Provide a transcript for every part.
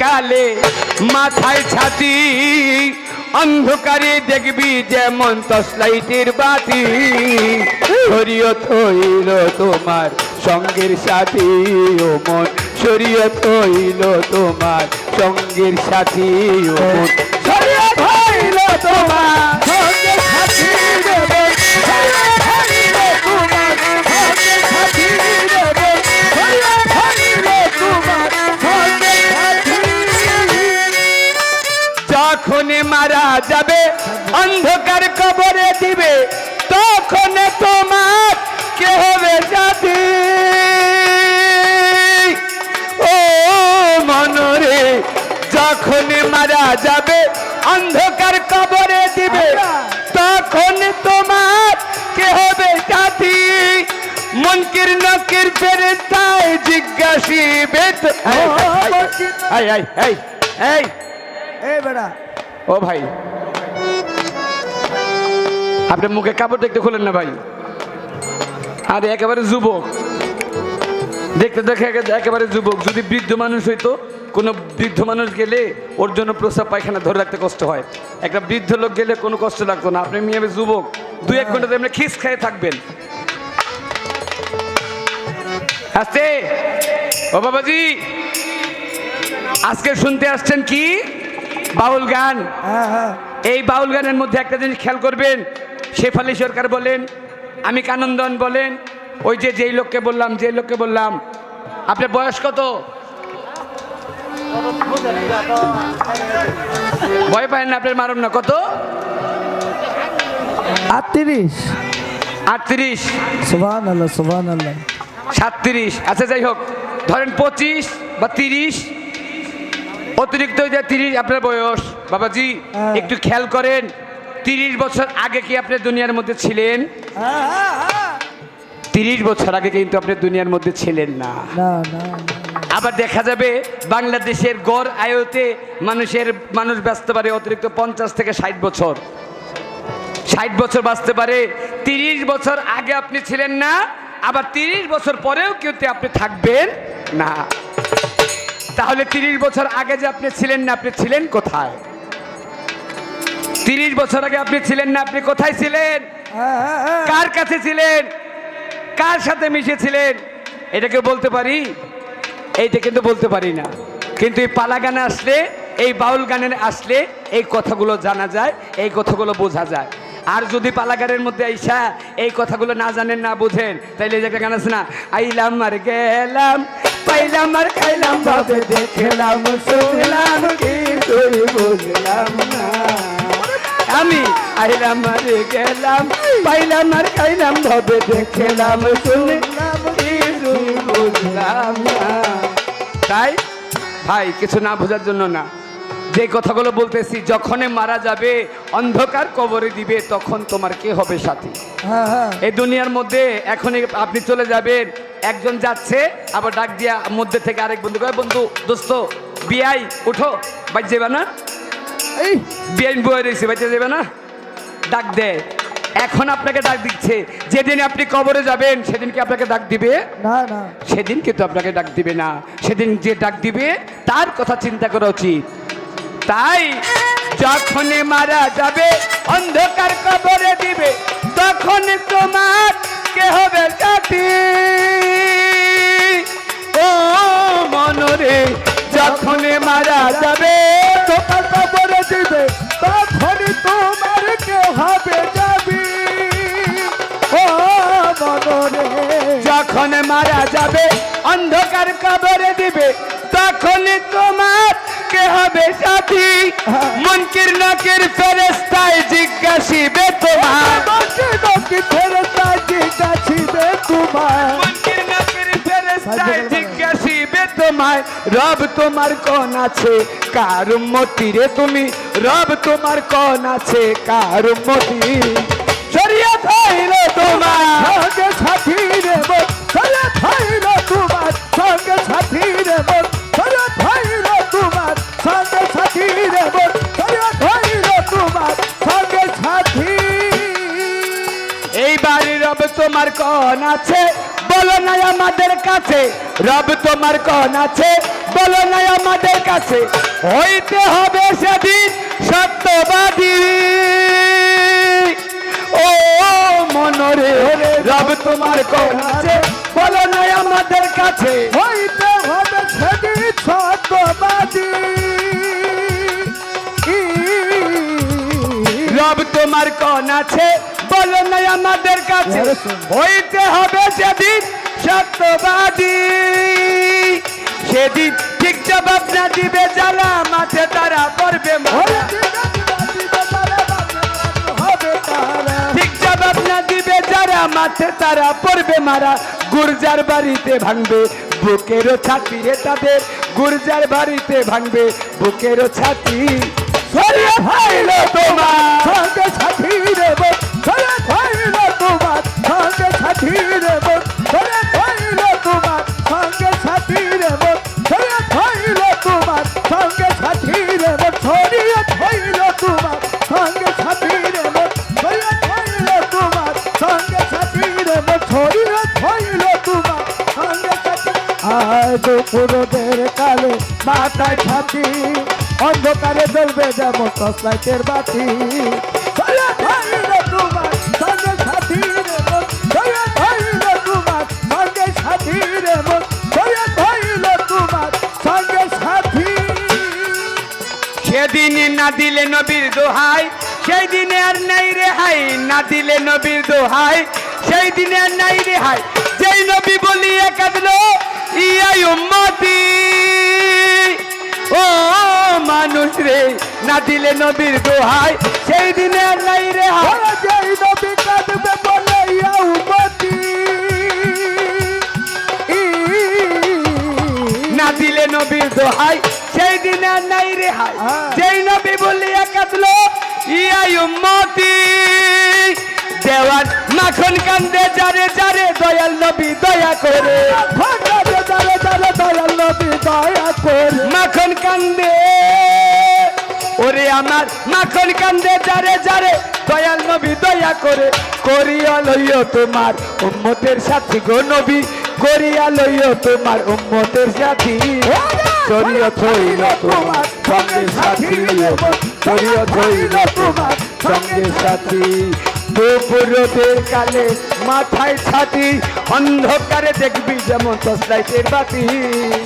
কালে মাথায় ছাতি অন্ধকারে দেখবি যেমন টর্চলাইটের বাতি শরীয়ত হইল তোমার সঙ্গের সাথী ও মন শরীয়ত হইল তোমার সঙ্গের সাথী ও মন শরীয়ত হইল তোমার সঙ্গের সাথী রে মন শরীয়ত হইল তোমার সঙ্গের সাথী রে মন শরীয়ত হইল তোমার সঙ্গের সাথী যখন মারা যাবে অন্ধকার কবরে দিবে তখন তোমার কে হবে সাথী ও মনরে যখন মারা যাবে অন্ধকার কবরে দিবে তখন তোমার কে হবে সাথী মুনকির নকির ফেরেশতায় জিজ্ঞাসিবে এই বেড়া ও ভাই আপনি মুখে কাপড় দেখতে খুলেন না ভাই আর একেবারে যুবক দেখতে দেখে একেবারে যুবক যদি বৃদ্ধ মানুষ হইতো কোনো বৃদ্ধ মানুষ গেলে ওর জন্য প্রস্রাব পায়খানা ধরে রাখতে কষ্ট হয় একটা বৃদ্ধ লোক গেলে কোনো কষ্ট লাগতো না আপনি মেয়ে যুবক 2-1 ঘন্টা আপনি খিস খেয়ে থাকবেন আস্তে ও বাবাজি আজকে শুনতে আসছেন কি বাউল গান এই বাউল গানের মধ্যে একটা জিনিস খেয়াল করবেন শেফালি সরকার বলেন আমি কানন্দন বলেন ওই যে যেই লোককে বললাম আপনার বয়স কত ভয় পায় না আপনার মারুন না কত 38 সুবহানাল্লাহ সুবহানাল্লাহ 37 আচ্ছা যাই হোক ধরেন 25 বা 30 অতিরিক্ত 30 আপনার বয়স বাবাজি একটু খেয়াল করেন 30 বছর আগে কি আপনি দুনিয়ার মধ্যে ছিলেন 30 বছর আগে কিন্তু আপনি দুনিয়ার মধ্যে ছিলেন না আবার দেখা যাবে বাংলাদেশের গড় আয়ুতে মানুষ বাঁচতে পারে অতিরিক্ত 50 থেকে 60 বছর 60 বছর বাঁচতে পারে 30 বছর আগে আপনি ছিলেন না আবার 30 বছর পরেও কিন্তু আপনি থাকবেন না তাহলে 30 বছর আগে যে আপনি ছিলেন না আপনি ছিলেন কোথায় 30 বছর আগে আপনি ছিলেন না আপনি কোথায় ছিলেন কার কাছে ছিলেন কার সাথে মিশেছিলেন এটাকে বলতে পারি এইটা কিন্তু বলতে পারি না কিন্তু এই পালা গানে আসলে এই বাউল গানে আসলে এই কথাগুলো জানা যায় এই কথাগুলো বোঝা যায় আর যদি পালা গানের মধ্যে আইসা এই কথাগুলো না জানেন না বুঝেন তাইলে এই যে একটা গান আছে না আইলাম আর গেলাম পাইলাম আর খাইলাম ভাবে দেখলাম শুনলাম কিন্তু বুঝলাম না আমি আইলাম আর গেলাম পাইলাম আর খাইলাম ভাবে দেখলাম শুনলাম কিন্তু বুঝলাম না তাই ভাই কিছু না বোঝার জন্য না যে কথাগুলো বলতেছি যখনই মারা যাবে অন্ধকার কবরে দিবে তখন তোমার কে হবে সাথী এই দুনিয়ার মধ্যে এখনই আপনি চলে যাবেন একজন যাচ্ছে আবার ডাক দিয়া মধ্যে থেকে আরেক বন্ধু কয় বন্ধু দোস্ত বিয়াই উঠো বাইতে যাবে না এই বিয়াই বয়ে রয়েছে বাইতে যাবে না ডাক দেয় এখন আপনাকে ডাক দিচ্ছে যেদিন আপনি কবরে যাবেন সেদিন কি আপনাকে ডাক দিবে না না সেদিন কিন্তু আপনাকে ডাক দিবে না সেদিন যে ডাক দিবে তার কথা চিন্তা করা উচিত তাই যখন মারা যাবে অন্ধকার কবরে দিবে তখন তোমার কে হবে সাথী ও মনরে যখন মারা যাবে অন্ধকার কবরে দিবে তখন তোমার কে হবে যাবি ও মনরে যখন মারা যাবে অন্ধকার কবরে দিবে তখন তোমার কে হবে সাথী মুনকির নকির ফেরেশতায় জিজ্ঞাসিবে তোমার মুনকির নকির ফেরেশতায় জিজ্ঞাসিবে তোমায় রব তোমার কোন আছে কার উম্মতি রে তুমি রব তোমার কোন আছে কার উম্মতি শরীয়ত হইল তোমার সঙ্গে সাথী রে বল শরীয়ত হইল তোমার সঙ্গে সাথী রে বল শরীয়ত হইল তোমার সঙ্গে সাথী রে বল শরীয়ত হইল তোমার সঙ্গে সাথী এই বাড়ির রব তোমার কোন আছে বলো না আমাদের কাছে রব তোমার কোন আছে বলো না আমাদের কাছে হইতে হবে সেদিন সত্যবাদী ও মনরে রব তোমার কোন আছে বলো না আমাদের কাছে হইতে হবে সেদিন সত্যবাদী রব তোমার কোন আছে বলো না আমাদের কাছে হইতে হবে সেদিন সত্যবাদী সেদিন ঠিক জবাব না দিবে যারা মাঠে তারা পড়বে মারা ঠিক জবাব না দিবে যারা মাঠে তারা পড়বে মারা গুর্জার বাড়িতে ভাঙবে বুকেরও ছাতি রে তাদের গুর্জার বাড়িতে ভাঙবে বুকেরও ছাতি সরিয়ে ফাইল তোমার সঙ্গে সাথী রে ধরে ফাইল তোমার সঙ্গে সাথী রে ধরে ফাইল তোমার সঙ্গে সাথী রে ধরে ফাইল তোমার সঙ্গে সাথী রে ছড়িয়ে ফাইল তোমার সঙ্গে সাথী রে ধরে ফাইল তোমার সঙ্গে সাথী রে ছড়িয়ে ফাইল তোমার সঙ্গে সাথী আজ পুরোদের কালে মাথায় ছাতি অন্ধকারে জ্বলবে যেমন টর্চলাইটের বাতি চলে ভাইল তোমার সঙ্গে সাথী রে চলে ভাইল তোমার সঙ্গে সাথী রে চলে ভাইল তোমার সঙ্গে সাথী সেদিন না দিলে নবীর দোহাই সেই দিনে আর নাই রেহাই না দিলে নবীর দোহাই সেই দিনে আর নাই রেহাই যেই নবী বলিয়া কাঁদলো ইয়াই উম্মতি ও মানুষ রে না দিলে নবীর দোহাই সেই দিনে আর নাই রেহাই যেই নবী কাঁদবে বলে ইয়া উম্মতি না দিলে নবীর দোহাই সেই দিনে আর নাই রেহাই যেই নবী বলিয়া কাঁদলো ইয়াই উম্মতি দেওয়ান মাখন কান্দে যারে যারে দয়াল নবী দয়া করে ভাঙাবে যারে যারে দয়াল নবী দয়া করে মাখন কান্দে ওরে আমার মাখন কান্দে যারে যারে দয়াল নবী দয়া করে করিয়া লইও তোমার উম্মতের সাথী গো নবী করিয়া লইও তোমার উম্মতের সাথী শরীয়ত হইল তোমার সঙ্গে সাথী শরীয়ত হইল তোমার সঙ্গে সাথী দুপুরদের কালে মাথায় ছাতি অন্ধকারে দেখবি যেমন টর্চলাইটের বাতি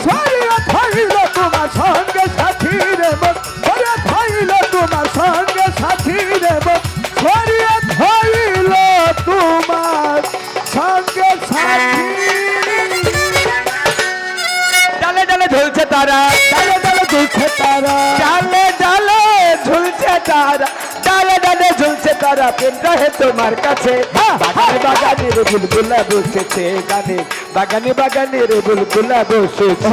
শরীয়ত হইল তোমার সঙ্গে সাথী রে শরীয়ত হইল তোমার সঙ্গে সাথী রে শরীয়ত হইল তোমার সঙ্গে সাথী ডালে ডালে ঝুলছে তারা ডালে ডালে ঝুলছে তারা ডালে ডালে ঝুলছে তারা ডালে ডালে ঝুলছে তারা প্রেম রহে তোমার কাছে বাগানে বাগানে রে বুলবুলা বসেছে গানে বাগানে বাগানে রে বুলবুলা বসেছে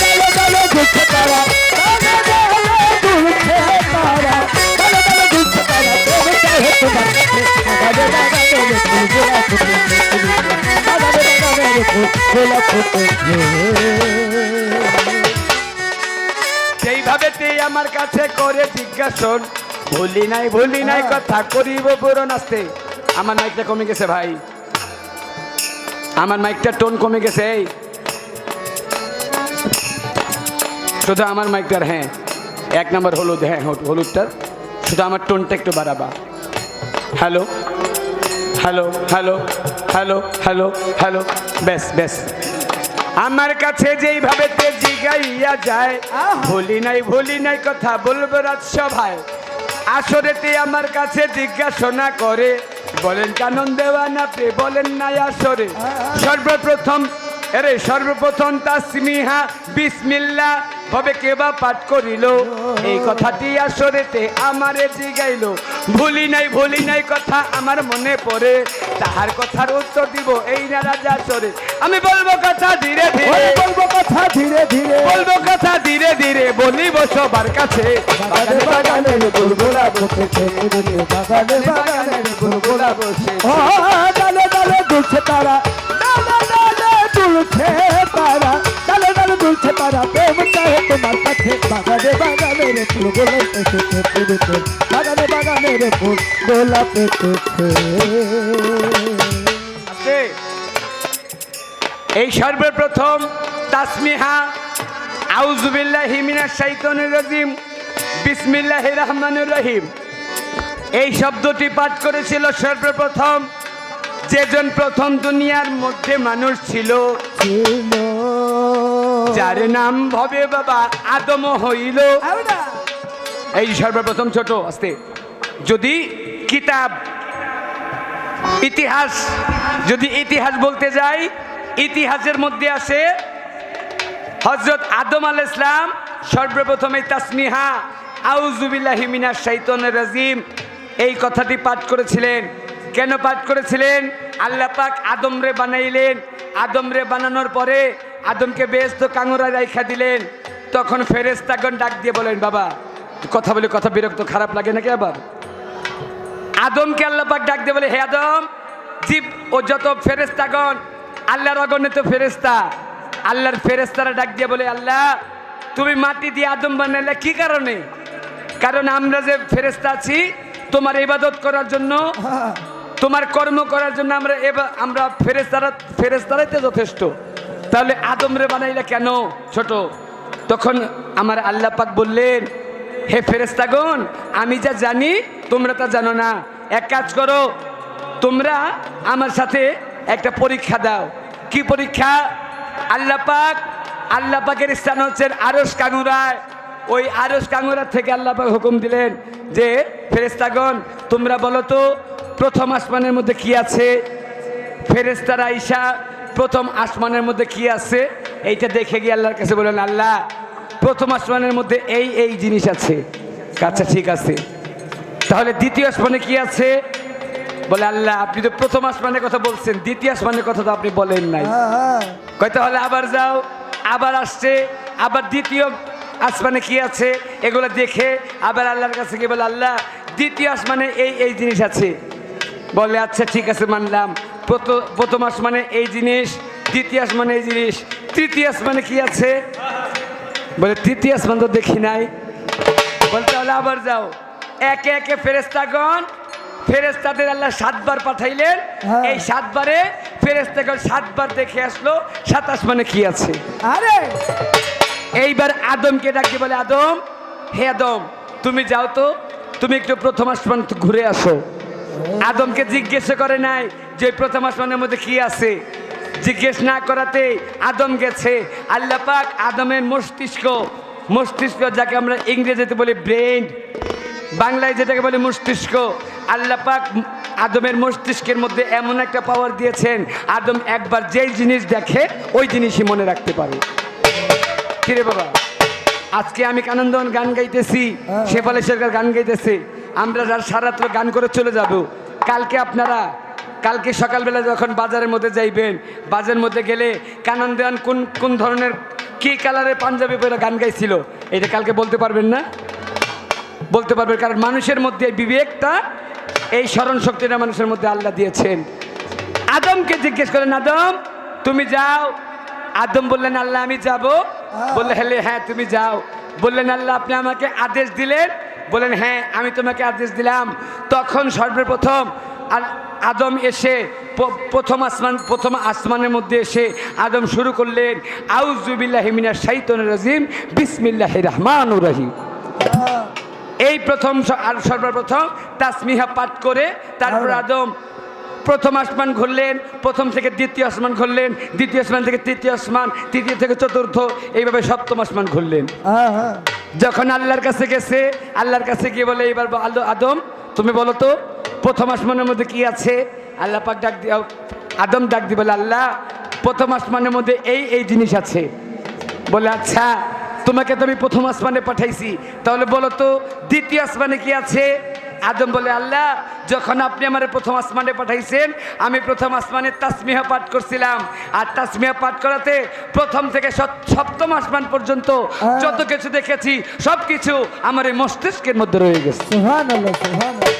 ডালে ডালে ঝুলছে তারা ডালে ডালে ঝুলছে তারা ডালে ডালে ঝুলছে তারা প্রেম রহে তোমার কাছে বাগানে বাগানে রে বুলবুলা বসেছে বাগানে বাগানে রে বুলবুলা বসেছে সেইভাবে তুই আমার কাছে করে জিজ্ঞাসন ভুলি নাই কথা করিব পুরো নাচতে আমার মাইকটা কমে গেছে ভাই আমার মাইকটা টোন কমে গেছে এই শুধু আমার মাইকটার হ্যাঁ এক নম্বর হলুদ হ্যাঁ হলুদটার শুধু আমার টোনটা একটু বাড়াবা hello hello hello hello hello hello বেশ বেশ আমার কাছে যেইভাবে তে জিগাইয়া যায় ভুলি নাই কথা বলবো রাজসভায় আসরেতে আমার কাছে জিজ্ঞাসনা করে বলেন কানন দেওয়ান আপনি বলেন নাই আসরে সর্বপ্রথম তাসমিহা বিসমিল্লাহ ভাবে কেবা পাঠ করিল এই কথাটি আসরেতে আমারে জিগাইল ভুলি নাই কথা আমার মনে পড়ে তাহার কথার উত্তর দিব এই না রাজা আসরে আমি বলবো কথা ধীরে ধীরে বলবো কথা ধীরে ধীরে বলবো কথা ধীরে ধীরে বলিব সবার কাছে বাগানে বাগানে রে বুলবুলা বসেছে বাগানে বাগানে রে বুলবুলা বসে ও ডালে ডালে দুলছে তারা ডালে ডালে দুলছে তারা ডালে ডালে দুলছে তারা প্রেম চাহে তোমার কাছে বাগানে বাগানে রে বুলবুলা বসেছে পুরুতে বাগানে বাগানে রে বুলবুলা বসেছে এই সর্বপ্রথম তাসমিহা আউযু বিল্লাহি মিনাশ শাইতানির রাজিম বিসমিল্লাহির রহমানির রহিম এই শব্দটি পাঠ করেছিল সর্বপ্রথম যেজন প্রথম দুনিয়ার মধ্যে মানুষ ছিল ছিল যার নাম হবে বাবা আদম হইল। আমরা এই সর্বপ্রথম ছোট আস্তে যদি কিতাব ইতিহাস যদি ইতিহাস বলতে যাই ইতিহাসের মধ্যে আসে হযরত আদম আলাইহিস সালাম সর্বপ্রথম এই তাসমিহা আউযু বিল্লাহি মিনাশ শাইতানির রাজিম এই কথাটি পাঠ করেছিলেন। কেন পাঠ করেছিলেন? আল্লাহ পাক আদমরে বানাইলেন, আদমরে বানানোর পরে আদমকে বেহেশত কাঙরায় রাইখা দিলেন। তখন ফেরেশতাগণ ডাক দিয়ে বলেন বাবা কথা বলে কথা বিরক্ত খারাপ লাগে নাকি? আবার আদমকে আল্লাহ পাক ডাক দিয়ে বলে হে আদম জীব ও যত ফেরেশতাগণ আল্লাহর অগণিত ফেরেশতা আল্লাহর ফেরেশতারা ডাক দিয়ে বলে আল্লাহ তুমি মাটি দিয়ে আদম বানাইলে কি কারণে? কারণ আমরা যে ফেরেশতা আছি তোমার ইবাদত করার জন্য তোমার কর্ম করার জন্য আমরা ফেরেশতারাই তো যথেষ্ট, তাহলে আদমরে বানাইলে কেন ছোট? তখন আমার আল্লাহ পাক বললেন হে ফেরেশতাগণ আমি যা জানি তোমরা তা জানো না, এক কাজ করো তোমরা আমার সাথে একটা পরীক্ষা দাও। কি পরীক্ষা? আল্লাহ পাকের স্থান হচ্ছে আরশ কাঙুরায়, ওই আরশ কাঙুরা থেকে আল্লাহ পাক হুকুম দিলেন যে ফেরেশতাগণ তোমরা বলো তো প্রথম আসমানের মধ্যে কি আছে? ফেরেশতারা আইসা প্রথম আসমানের মধ্যে কি আছে এইটা দেখে গিয়ে আল্লাহর কাছে বলেন আল্লাহ প্রথম আসমানের মধ্যে এই এই জিনিস আছে। আচ্ছা ঠিক আছে, তাহলে দ্বিতীয় আসমানে কি আছে? বলে আল্লাহ আপনি তো প্রথম আসমানের কথা বলছেন, দ্বিতীয় আসমানের কথা তো আপনি বলেন নাই। কয় তাহলে আবার যাও, আবার আসছে, আবার দ্বিতীয় আসমানে কি আছে এগুলো দেখে আবার আল্লাহর কাছে গিয়ে বলে আল্লাহ দ্বিতীয় আসমানে এই এই জিনিস আছে। বলে আচ্ছা ঠিক আছে মানলাম, প্রথম আসমানে এই জিনিস, দ্বিতীয় আসমানে এই জিনিস, তৃতীয় আসমানে কি আছে? বলে তৃতীয় আসমান তো দেখি নাই। বলে তাহলে আবার যাও, একে একে ফেরেশতাদের আল্লাহ 7 বার পাঠাইলেন, এই 7 বারে ফেরেশতাগণ 7 বার দেখে আসলো 7 আসমানে কি আছে। আরে এইবার আদমকে ডাকি বলে আদম হে আদম তুমি যাও তো, তুমি একটু প্রথম আসমান ঘুরে আসো। আদমকে জিজ্ঞেস করে নাই যে প্রথম আসমানের মধ্যে কি আছে, জিজ্ঞেস না করাতে আদম গেছে। আল্লাহ পাক আদমের মস্তিষ্ক যাকে আমরা ইংরেজিতে বলি ব্রেন, বাংলায় যেটাকে বলি মস্তিষ্ক, আল্লাহ পাক আদমের মস্তিষ্কের মধ্যে এমন একটা পাওয়ার দিয়েছেন আদম একবার যেই জিনিস দেখে ওই জিনিসই মনে রাখতে পারে। কিরে বাবা আজকে আমি কানন্দন গান গাইতেছি, শেফালি সরকার গান গাইতেছে, আমরা যার সারাত্র গান করে চলে যাব। কালকে সকালবেলা যখন বাজারের মধ্যে যাইবেন, বাজারের মধ্যে গেলে কানন্দন কোন ধরনের কি কালারের পাঞ্জাবি পরে গান গাইছিল এটা কালকে বলতে পারবেন না? বলতে পারবেন, কারণ মানুষের মধ্যে বিবেকটা এই স্মরণ শক্তিটা মানুষের মধ্যে আল্লাহ দিয়েছেন। আদমকে জিজ্ঞেস করেন আদম তুমি যাও। আদম বললেন আল্লাহ আমি যাব। বললেন হ্যাঁ তুমি যাও। বললেন আল্লাহ আপনি আমাকে আদেশ দিলেন। বলেন হ্যাঁ আমি তোমাকে আদেশ দিলাম। তখন সর্বপ্রথম আদম এসে প্রথম আসমানের মধ্যে এসে আদম শুরু করলেন আউযু বিল্লাহি মিনাশ শাইতানির রাজিম বিসমিল্লাহির রহমানির রহিম। এই প্রথম আর সর্বপ্রথম তাসমিহা পাঠ করে তারপর আদম প্রথম আসমান ঘুরলেন, প্রথম থেকে দ্বিতীয় আসমান ঘুরলেন, দ্বিতীয় আসমান থেকে তৃতীয় আসমান, তৃতীয় থেকে চতুর্থ, এইভাবে সপ্তম আসমান ঘুরলেন। যখন আল্লাহর কাছে গেছে, আল্লাহর কাছে গিয়ে বলে এইবার আদম তুমি বলো তো প্রথম আসমানের মধ্যে কি আছে? আল্লাহ পাক ডাক দিয়ে আদম ডাক দিয়ে বলে আল্লাহ প্রথম আসমানের মধ্যে এই এই জিনিস আছে। বলে আচ্ছা তোমাকে তো আমি প্রথম আসমানে পাঠাইছি, তাহলে বলো তো দ্বিতীয় আসমানে কি আছে? আদম বলে আল্লাহ যখন আপনি আমার প্রথম আসমানে পাঠাইছেন আমি প্রথম আসমানে তাসমিহা পাঠ করছিলাম, আর তাসমিহা পাঠ করাতে প্রথম থেকে সপ্তম আসমান পর্যন্ত যত কিছু দেখেছি সব কিছু আমার এই মস্তিষ্কের মধ্যে রয়ে গেছে। সুবহানাল্লাহ সুবহানাল্লাহ।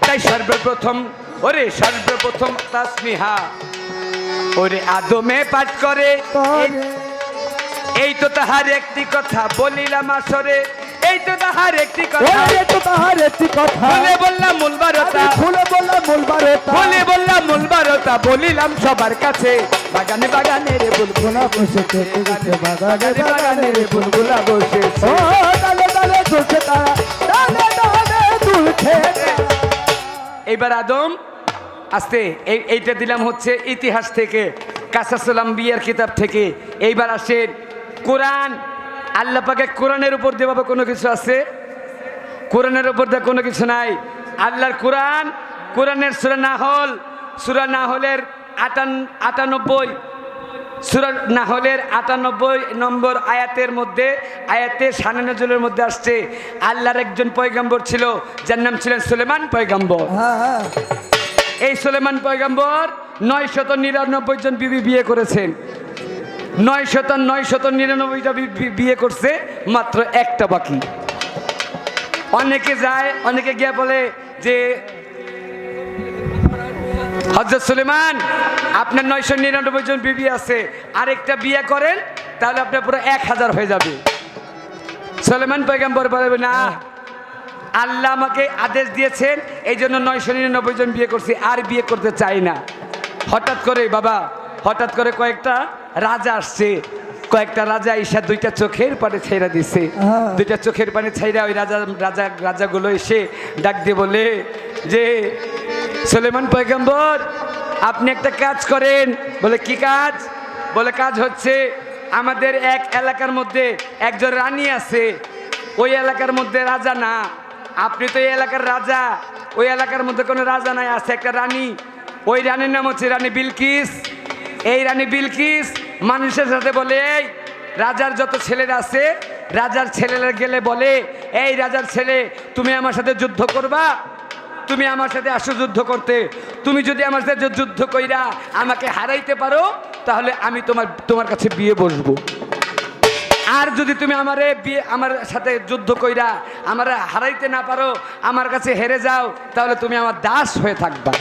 তাই সর্বপ্রথম তাসমিহা ওরে আদমে পাঠ করে, এই তো তাহার একটি কথা বলিলাম আসরে, এই তো তাহার একটি কথা, এই তো তাহার একটি কথা বলে বললাম মূলবারতা, খুলে বললাম মূলবারতা, বলে বললাম মূলবারতা, বলিলাম সবার কাছে বাগানে বাগানে রে বুলবুলা বসেছে বসেছে বাগানে বাগানে রে বুলবুলা বসেছে। ও ডালে ডালে দুলছে তারা, ডালে ডালে দুলছে তারা। এইবার আদম আস্তে এইটা দিলাম হচ্ছে ইতিহাস থেকে, কাসাসুল আম্বিয়ার কিতাব থেকে। এইবার আসেন কোরআন। আল্লাহ পাকে কোরআনের উপর দিয়ে বাবা কোনো কিছু আছে? কোরআনের উপর দিয়ে কোনো কিছু নাই। আল্লাহর কোরআন, কোরআনের সূরা নাহল, সূরা নাহলের 98 সূরা নাহলের 98 নম্বর আয়াতের মধ্যে, আয়াতে শানে নজুলের মধ্যে আসছে আল্লাহর একজন পয়গম্বর ছিল যার নাম ছিলেন সুলেমান পয়গম্বর। হ্যাঁ হ্যাঁ এই সুলেমান পয়গম্বর 999 জন বিবি বিয়ে করেছেন। 999টা বিয়ে করছে, মাত্র একটা বাকি। অনেকে যায়, অনেকে গিয়ে বলে যে হযরত সুলেমান আপনার 999 জন বিবি আছে, আরেকটা বিয়ে করেন তাহলে আপনার পুরো 1000 হয়ে যাবে। সুলেমান পয়গম্বর বলে না, আল্লাহ আমাকে আদেশ দিয়েছেন, এই জন্য 999 জন বিয়ে করছি, আর বিয়ে করতে চাই না। হঠাৎ করে বাবা, হঠাৎ করে কয়েকটা রাজা আসছে, কয়েকটা রাজা ঈশা দুইটা চোখের পানি ছাইরা দিছে। দুইটা চোখের পানি ছাইরা ওই রাজাগুলো এসে ডাক দিয়ে বলে যে সুলেমান পয়গম্বর আপনি একটা কাজ করেন। বলে কি কাজ? বলে কাজ হচ্ছে আমাদের এক এলাকার মধ্যে একজন রানী আছে, ওই এলাকার মধ্যে রাজা না, আপনি তো এই এলাকার রাজা, ওই এলাকার মধ্যে কোনো রাজা নাই, আছে একটা রানী, ওই রানীর নাম হচ্ছে রানী বিলকিস। এই রানী বিলকিস মানুষের সাথে বলে, এই রাজার যত ছেলেরা আছে, রাজার ছেলেরা গেলে বলে, এই রাজার ছেলে তুমি আমার সাথে যুদ্ধ করবা, তুমি আমার সাথে আসো যুদ্ধ করতে, তুমি যদি আমার সাথে যুদ্ধ কইরা আমাকে হারাইতে পারো তাহলে আমি তোমার কাছে বিয়ে বসবো। আর যদি তুমি আমার সাথে যুদ্ধ কইরা আমার হারাইতে না পারো, আমার কাছে হেরে যাও, তাহলে তুমি আমার দাস হয়ে থাকবা।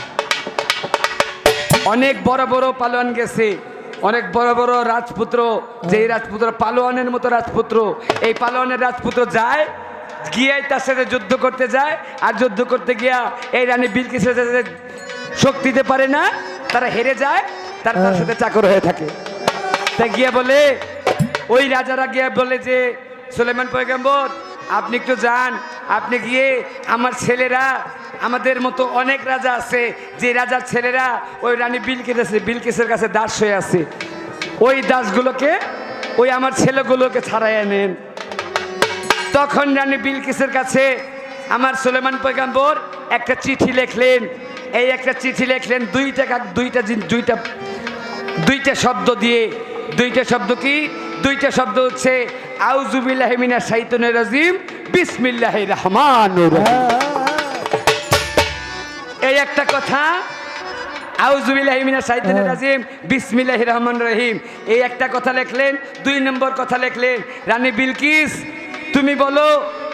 অনেক বড় বড় পালোয়ান গেছে, অনেক বড় বড় রাজপুত্র, যেই রাজপুত্র পালোয়ানের মতো রাজপুত্র, এই পালোয়ানের রাজপুত্র যায়, গিয়ে তার সাথে যুদ্ধ করতে যায়, আর যুদ্ধ করতে গিয়া এই রানী বিলকিসের সাথে শক্তি দিতে পারে না, তারা হেরে যায়, তার সাথে চাকর হয়ে থাকে। তাই গিয়া বলে, ওই রাজারা গিয়া বলে যে সুলেমান পয়গম্বর আপনি একটু যান, আপনি গিয়ে আমার ছেলেরা, আমাদের মতো অনেক রাজা আছে, যে রাজার ছেলেরা ওই রানী বিলকিসের কাছে দাস হয়ে আছে, ওই দাসগুলোকে, ওই আমার ছেলেগুলোকে ছাড়াই আনেন। তখন রানী বিলকিসের কাছে আমার সুলেমান পয়গম্বর একটা চিঠি লিখলেন। এই একটা চিঠি লিখলেন দুইটা শব্দ দিয়ে। দুইটা শব্দ কি? দুইটা শব্দ হচ্ছে আউযু বিল্লাহি মিনাশ শাইতানির রাজিম, বিসমিল্লাহির রহমানির রহিম। এই একটা কথা, আউযু বিল্লাহি মিনাশ শাইতানির রাজিম, বিসমিল্লাহির রহমানির রহিম, এই একটা কথা লিখলেন। 2 নম্বর কথা লিখলেন, রানী বিলকিস তুমি বলো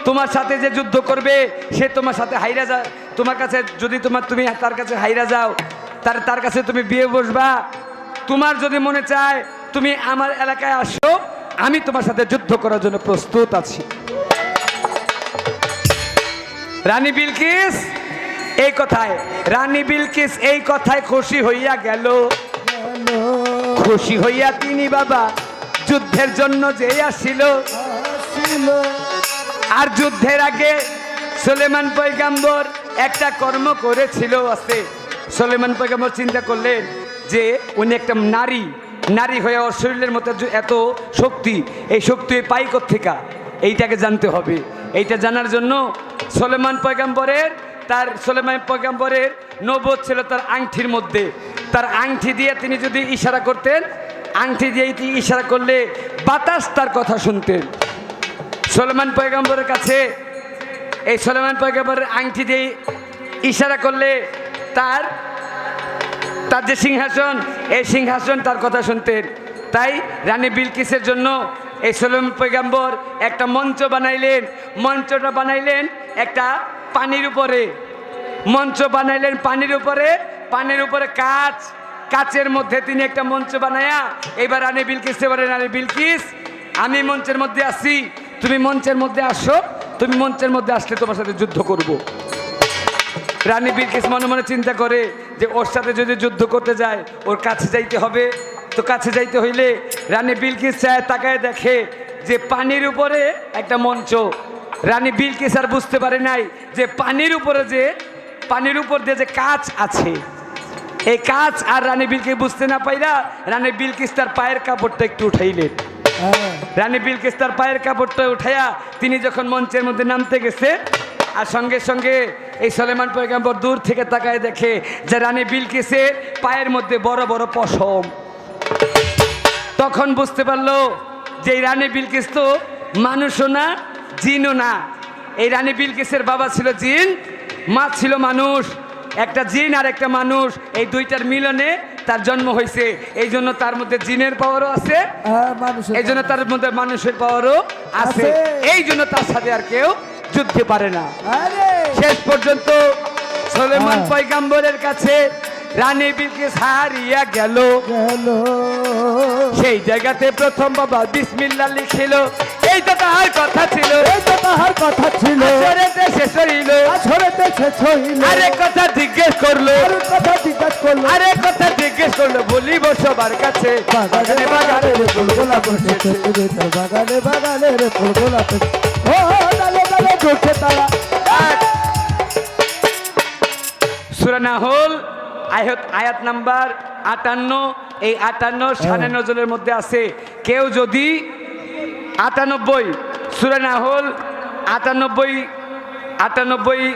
তোমার সাথে যে যুদ্ধ করবে সে তোমার সাথে হাইরা যায়, তোমার কাছে যদি তুমি তার কাছে হাইরা যাও, তার কাছে তুমি বিয়ে বসবা। তোমার যদি মনে চায় তুমি আমার এলাকায় আসো, আমি তোমার সাথে যুদ্ধ করার জন্য প্রস্তুত আছি। রানী বিলকিস এই কথায় খুশি হইয়া গেল। খুশি হইয়া তিনি বাবা যুদ্ধের জন্য যে আসিল। আর যুদ্ধের আগে সুলেমান পয়গম্বর একটা কর্ম করেছিল। সুলেমান পয়গম্বর চিন্তা করলেন যে উনি একটা নারী হয়ে ওর শরীরের মধ্যে এত শক্তি, এই শক্তি পাই কোত্থেকে, এইটাকে জানতে হবে। এইটা জানার জন্য সুলেমান পয়গম্বরের নবুয়ত ছিল তার আংটির মধ্যে। তার আংটি দিয়ে তিনি যদি ইশারা করতেন, আংটি দিয়ে ইশারা করলে বাতাস তার কথা শুনতেন। সুলেমান পয়গম্বরের কাছে এই সুলেমান পয়গম্বরের আংটি দিয়ে ইশারা করলে তার যে সিংহাসন, এই সিংহাসন তার কথা শুনতেন। তাই রানী বিলকিসের জন্য এই সুলেমান পয়গম্বর একটা মঞ্চ বানাইলেন। মঞ্চটা বানাইলেন একটা পানির উপরে, মঞ্চ বানাইলেন পানির উপরে কাচের মধ্যে তিনি একটা মঞ্চ বানায়া এবার রানী বিলকিসকে বলে, রানী বিলকিস আমি মঞ্চের মধ্যে আসি, তুমি মঞ্চের মধ্যে আসো, তুমি মঞ্চের মধ্যে আসলে তোমার সাথে যুদ্ধ করব। রানী বিলকিস মনে মনে চিন্তা করে যে ওর সাথে যদি যুদ্ধ করতে যায় ওর কাছে যাইতে হবে, তো কাছে যাইতে হইলে রানী বিলকিস চায় তাকায় দেখে যে পানির উপরে একটা মঞ্চ। রানী বিলকিস আর বুঝতে পারে নাই যে পানির উপর দিয়ে যে কাঁচ আছে, এই কাঁচ আর রানী বিলকিস বুঝতে না পাইরা রানী বিলকিস তার পায়ের কাপড়টা একটু উঠাইলেন। হ্যাঁ, রানী বিলকিস তার পায়ের কাপড়টা উঠাইয়া তিনি যখন মঞ্চের মধ্যে নামতে গেছে, আর সঙ্গে সঙ্গে এই সুলাইমান পয়গম্বর দূর থেকে তাকায় দেখে যে রানী বিলকিসের পায়ের মধ্যে বড় বড় পশম। তখন বুঝতে পারলো যে এই রানী বিলকিস তো মানুষও না, জিনও না। এই রানী বিলকিসের বাবা ছিল জিন, মা ছিল মানুষ। একটা জিন আর একটা মানুষ, এই দুইটার মিলনে তার জন্ম হয়েছে। এই জন্য তার মধ্যে জিনের পাওয়ারও আছে, হ্যাঁ, মানুষের এই জন্য তার মধ্যে মানুষের পাওয়ারও আছে। আছে। এই জন্য তার সাথে আর কেউ যুদ্ধে পারে না। আরে শেষ পর্যন্ত সুলাইমান হ্যাঁ। পয়গম্বরের কাছে রানী বিলকিস হারিয়া গেল। গেল সেই জায়গাতে প্রথম বাবা বিসমিল্লাহ লিখিল। এই তো তাহার কথা ছিল, এই তো তাহার কথা ছিল, আসরেতে শেষ হইল। আসরেতে শেষ হইল। আরে কথা জিজ্ঞেস করলো, আর কথা জিজ্ঞাস করলো, আরে কথা জিজ্ঞেস করলো, বলিব সবার কাছে বাগানে বাগানে রে ফুলগোলা বসেছে রে, তোর বাগানে বাগানে রে ফুলগোলা বসেছে। ও ডালে ডালে ঝুলছে তারা। সূরা নাহল আয়াত নাম্বার 58। এই 58 শানে নজরের মধ্যে আছে। কেউ যদি 98 সূরা নাহল 98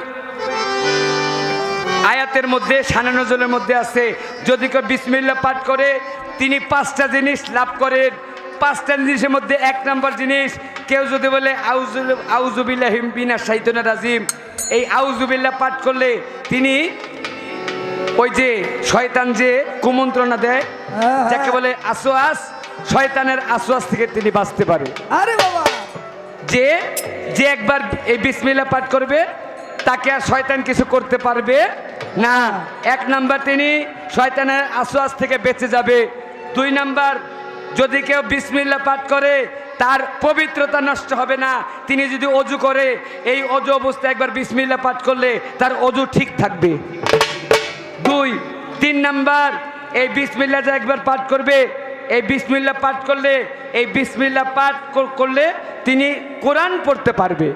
আয়াতের মধ্যে শানে নজরের মধ্যে আছে, যদি কেউ বিসমিল্লাহ পাঠ করে তিনি 5টা জিনিস লাভ করেন। 5টা জিনিসের মধ্যে 1 নম্বর জিনিস, কেউ যদি বলে আউযুবিল্লাহি মিনাশ শাইতানির রাজিম, এই আউযুবিল্লাহ পাঠ করলে তিনি ওই যে শয়তান যে কুমন্ত্রণা দেয়, যাকে বলে আসওয়াস, শয়তানের আসওয়াস থেকে তিনি বাঁচতে পারে। আরে বাবা, যে যে একবার এই বিসমিল্লাহ পাঠ করবে তাকে আর শয়তান কিছু করতে পারবে না। 1 নাম্বার, তিনি শয়তানের আসওয়াস থেকে বেঁচে যাবে। 2 নাম্বার, যদি কেউ বিসমিল্লাহ পাঠ করে তার পবিত্রতা নষ্ট হবে না। তিনি যদি অজু করে, এই অজু অবস্থায় একবার বিসমিল্লাহ পাঠ করলে তার অজু ঠিক থাকবে। 3 নাম্বার, এই বিসমিল্লাহ যে একবার পাঠ করবে, এই বিসমিল্লাহ পাঠ করলে, এই বিসমিল্লাহ পাঠ করলে তিনি কোরআন পড়তে পারবে।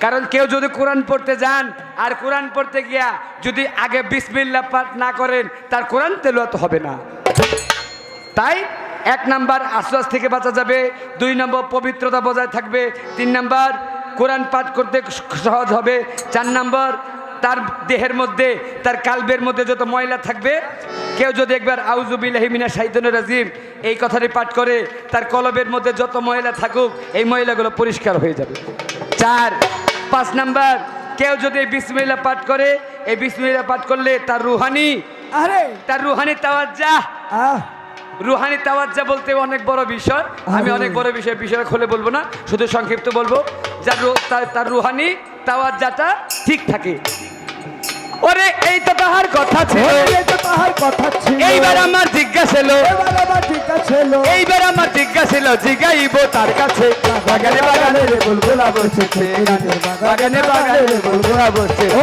কারণ কেউ যদি কোরআন পড়তে যান আর কোরআন পড়তে গিয়া যদি আগে বিসমিল্লাহ পাঠ না করেন, তার কোরআন তেলাওয়াত হবে না। তাই 1 নাম্বার আসওয়াস থেকে বাঁচা যাবে, 2 নম্বর পবিত্রতা বজায় থাকবে, 3 নাম্বার কোরআন পাঠ করতে সহজ হবে, 4 নাম্বার তার দেহের মধ্যে, তার কালবের মধ্যে যত ময়লা থাকবে, কেউ যদি একবার আউযুবিল্লাহি মিনাশ শাইতানির রাজিম এই কথাটি পাঠ করে, তার কলবের মধ্যে যত ময়লা থাকুক এই ময়লাগুলো পরিষ্কার হয়ে যাবে। 5 নাম্বার, কেউ যদি বিসমিল্লাহ পাঠ করে, এই বিসমিল্লাহ পাঠ করলে তার রুহানি তাওয়াজ্জুহ, রুহানি তাওয়াজ্জুহ বলতে অনেক বড় বিষয়, আমি অনেক বড় বিষয় খুলে বলবো না, শুধু সংক্ষিপ্ত বলবো, তার রুহানি তাওয়াজ্জুহটা ঠিক থাকে। ওরে এই তো তাহার কথা ছিল, এইবার আমার জিজ্ঞাসা ছিল, এইবার আমার জিজ্ঞাসা ছিল, জিগাইব তার কাছে বাগানে বাগানে রে বুলবুলা বসেছে, বাগানে বাগানে রে বুলবুলা বসেছে। ও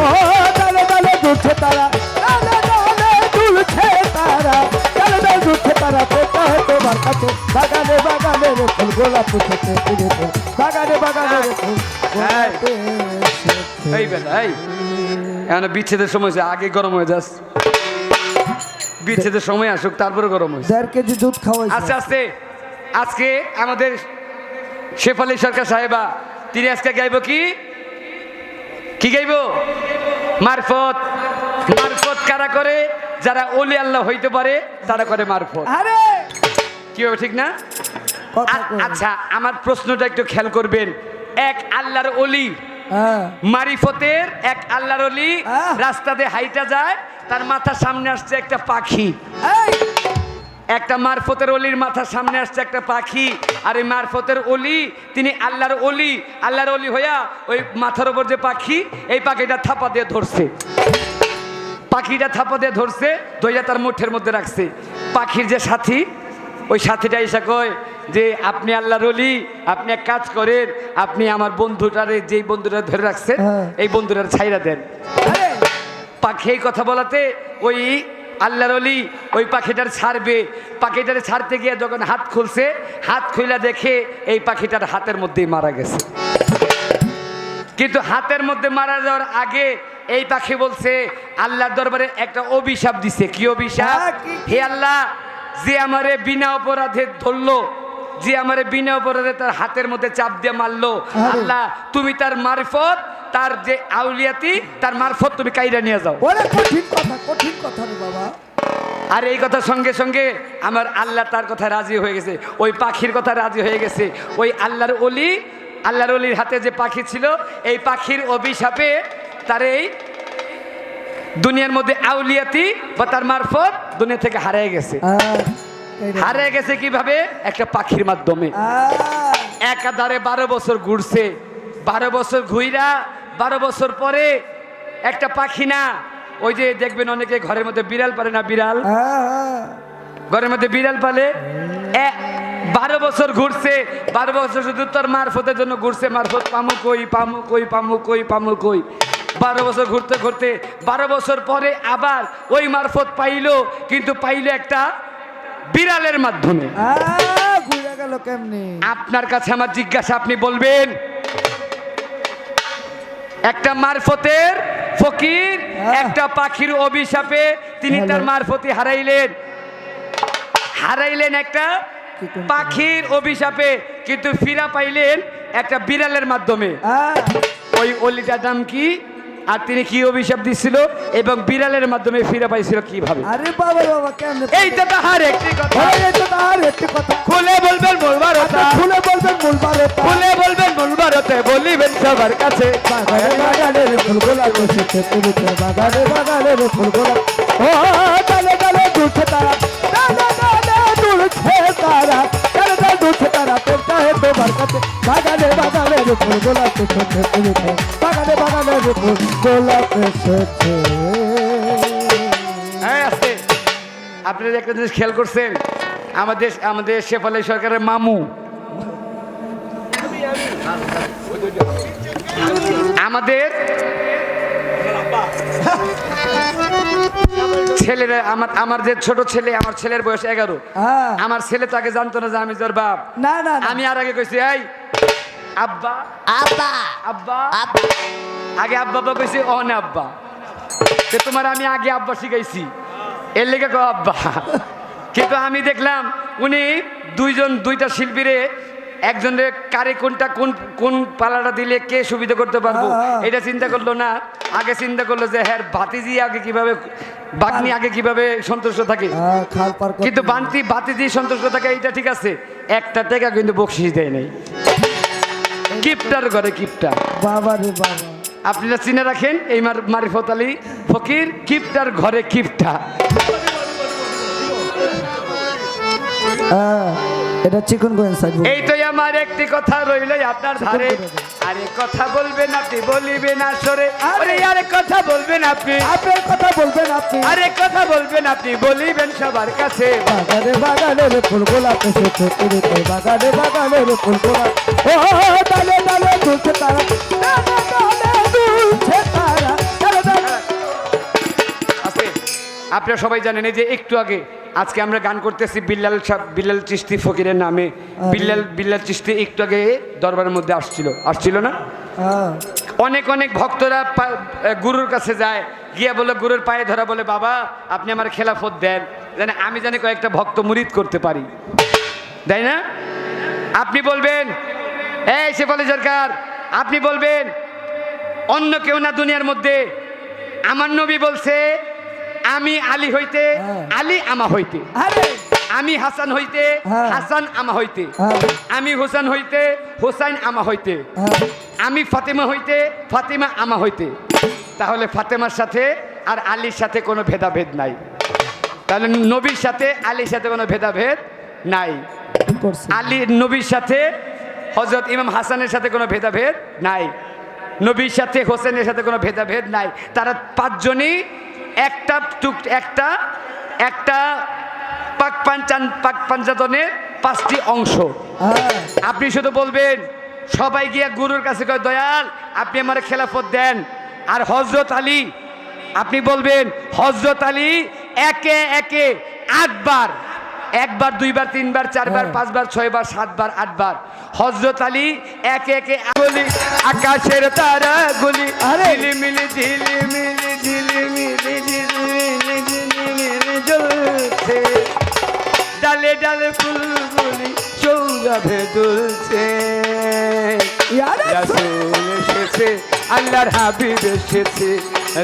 ডালে ডালে ঝুলছে তারা, ডালে ডালে ঝুলছে তারা, ডালে ডালে ঝুলছে তারা, পেটা है তোমার কাছে বাগানে বাগানে রে ফুলগোলা বসেছে, বাগানে বাগানে রে ফুলগোলা বসেছে। এই বেলা এই এখন বিচ্ছেদের সময় হয়েছে, আগে গরম হয়ে যাস, বিচ্ছেদের সময় আসুক তারপরে গরম হয়েছে। 1.5 কেজি দুধ খাওয়াইছে। আস্তে আস্তে আজকে আমাদের শেফালী সরকার সাহেবা তিনি আজকে গাইব কি গাইব? মারফত। মারফত কারা করে? যারা ওলি আল্লাহ হইতে পারে তারা করে মারফত। আরে কি হবে, ঠিক না? কথা কই। আচ্ছা, আমার প্রশ্নটা একটু খেয়াল করবেন। এক আল্লাহর ওলি, হ্যাঁ, মারিফতের এক আল্লাহর ওলি রাস্তাতে হাইটা যায়, তার মাথার সামনে আসছে একটা পাখি। এই একটা মারফতের অলির মাথার সামনে আসছে একটা পাখি, আর এই মারফতের অলি তিনি আল্লাহর অলি হইয়া ওই মাথার উপর যে পাখি, এই পাখিটা থাপা দিয়ে ধরছে, পাখিটা থাপা দিয়ে ধরছে, ধইয়া তার মুঠের মধ্যে রাখছে। পাখির যে সাথী, ওই সাথীটা এসে কয় যে আপনি আল্লাহর ওলি, আপনি এক কাজ করেন, আপনি আমার বন্ধুটারে, যেই বন্ধুটা ধরে রাখছেন, এই বন্ধুটার ছাইরা দেন। আরে পাখি এই কথা বলাতে ওই আল্লাহর ওলি ওই পাখিটার ছাড়বে, পাখিটার ছাড়তে গিয়ে যখন হাত খুলছে, হাত খুলে দেখে এই পাখিটার হাতের মধ্যেই মারা গেছে। কিন্তু হাতের মধ্যে মারা যাওয়ার আগে এই পাখি বলছে আল্লাহর দরবারে একটা অভিশাপ দিছে। কি অভিশাপ? হে আল্লাহ, যে আমারে বিনা অপরাধে ধরলো, যে আমারে বিনা অপরাধে তার হাতের মধ্যে চাপ দিয়ে মারলো, আল্লাহ তুমি তার মারফত, তার যে আউলিয়াতি, তার মারফত তুমি কাইরা নিয়ে যাও। অনেক কঠিন কথা রে বাবা। আর এই কথা সঙ্গে সঙ্গে আমার আল্লাহ তার কথা রাজি হয়ে গেছে, ওই পাখির কথা রাজি হয়ে গেছে। ওই আল্লাহর অলির হাতে যে পাখি ছিল, এই পাখির অভিশাপে তার এই দুনিয়ার মধ্যে আউলিয়াতি বা তার মারফত দুনিয়া থেকে হারিয়ে গেছে। হারিয়ে গেছে কিভাবে? একটা পাখির মাধ্যমে। একাধারে 12 বছর ঘুরছে, 12 বছর ঘুইরা 12 বছর পরে একটা পাখি না, ওই যে দেখবেন অনেকে ঘরের মধ্যে বিড়াল পালে না, বিড়াল ঘরের মধ্যে বিড়াল পালে, 12 বছর ঘুরছে, 12 বছর শুধু তোর মারফতের জন্য ঘুরছে, মারফত পামু কই, পামু কই, পামু কই, পামু কই। 12 বছর ঘুরতে ঘুরতে 12 বছর পরে আবার ওই মারফত পাইলো, কিন্তু পাইলো একটা বিড়ালের মাধ্যমে। ঘুরে গেল কেমনি? আপনার কাছে আমার জিজ্ঞাসা, আপনি বলবেন একটা মারফতের ফকির একটা পাখির অভিশাপে তিনি তার মারফতি হারাইলেন একটা পাখির অভিশাপে, কিন্তু ফিরা পাইলেন একটা বিড়ালের মাধ্যমে। ওই অলিটার নাম কি, আর তিনি কি অভিশাপ দিছিল এবং বিড়ালের মাধ্যমে ফিরে পাইছিল কিভাবে? আরে বাবা বাবা, কেমনে? এইটা তাহার একটি কথা, এইটা তাহার একটি কথা। খুলে বলবেন বলবার কথা, খুলে বলবেন বলবার কথা, খুলে বলবেন বলবার হতে, বলিবেন সবার কাছে। বাগানে বাগানে ফুলগোলা বসেছে তুলিতে, বাগানে বাগানে ফুলগোলা, ও ডালে ডালে দুলছে তারা, ডালে ডালে দুলছে তারা, ডালে ডালে দুলছে তারা, পেটা হে তোমার কাছে। বাগানে বাগানে ফুলগোলা বসেছে তুলিতে, বাগানে বাগানে ফুলগোলা বসেছে। হ্যাঁ আছে। আপনারা একটা জিনিস খেয়াল করছেন, আমাদের শেফালি সরকারের মামু, আমাদের ছেলেরা, আমার যে ছোট ছেলে, আমার ছেলের বয়স 11, আমার ছেলে তো আগে জানতো না যে আমি তোর বাপ। না না, আমি আর আগে কইছি এই আব্বা আব্বা আব্বা, আব্বা আগে আব্বা আব্বা কইছি, ও না আব্বা, তো তোমার আমি আগে আব্বা শিখাইছি, এর লেগে কো আব্বা। কিন্তু আমি দেখলাম উনি দুইটা শিল্পীরে, একজনের কারে কোনটা কোন পালাটা দিলে কে সুবিধা করতে পারবো, এটা চিন্তা করলো না। আগে চিন্তা করলো যে হ্যাঁ ভাতিজি আগে কিভাবে, বাগনি আগে কিভাবে সন্তুষ্ট থাকে, কিন্তু ভাতিজি সন্তুষ্ট থাকে, এইটা ঠিক আছে। একটা টাকা কিন্তু বকশিস দেয় নাই, কিপটার ঘরে কিপটা। বাবা রে বাবা, আপনারা চিনে রাখেন এই মারিফত আলী ফকির, কিপটার ঘরে কিপটা। এটা চিকন গোয়েন সাইড। এইটাই আমার একটি কথা রইল আপনার ধারে। আরে কথা বলবেন আপনি, বলিবেন আসরে, আরে আরে কথা বলবেন আপনি, আপনার কথা বলবেন আপনি, আরে কথা বলবেন আপনি, বলিবেন সবার কাছে। বাগানে বাগানে ফুলগোলা বসেছে তুলিতে, বাগানে বাগানে ফুলগোলা, ও ডালে ডালে দুলছে তারা, ডালে ডালে দুলছে তারা, ডালে ডালে। আপনারা সবাই জানেন এই যে একটু আগে আজকে আমরা গান করতেছি বিল্লাল চিশতি ফকিরের নামে। বিল্লাল চিশতি একটু আগে দরবারের মধ্যে আসছিল না? অনেক ভক্তরা গুরুর কাছে যায়, গিয়া বলে গুরুর পায়ে ধরা, বলে বাবা আপনি আমার খেলাফত দেন, জানে আমি জানি কয়েকটা ভক্ত মুরিদ করতে পারি, তাই না? আপনি বলবেন এই শেফালি সরকার, আপনি বলবেন অন্য কেউ না দুনিয়ার মধ্যে, আমার নবী বলছে আমি আলী হইতে আলী আমা হইতে, আমি হাসান হইতে হাসান আমা হইতে, আমি হোসেন হইতে হোসাইন আমা হইতে, আমি ফাতেমা হইতে ফাতেমা আমা হইতে। তাহলে ফাতেমার সাথে আর আলীর সাথে কোনো ভেদাভেদ নাই, তাহলে নবীর সাথে আলীর সাথে কোনো ভেদাভেদ নাই। আলী নবীর সাথে হযরত ইমাম হাসানের সাথে কোনো ভেদাভেদ নাই, নবীর সাথে হোসেনের সাথে কোনো ভেদাভেদ নাই। তারা পাঁচজনই একটা পাক পাঞ্চাতনের 5টি অংশ। আপনি শুধু বলবেন সবাই গিয়া গুরুর কাছে কয় দয়াল আপনি আমার খেলাফত দেন। আর হযরত আলী, আপনি বলবেন হযরত আলী একে একে 8 বার, 1 বার 2 বার 3 বার 4 বার 5 বার 6 বার 7 বার 8 বার হযরত আলী একে একে বলি আকাশের তারা গুলি ঝিলিমিলি ঝিলিমিলি ঝিলিমিলি ঝিলিমিলি ঝিলিমিলি জ্বলছে, ডালে ডালে ফুলগুলি সৌরভে দুলছে। রাসূল এসেছে, আল্লাহর হাবিব এসেছে,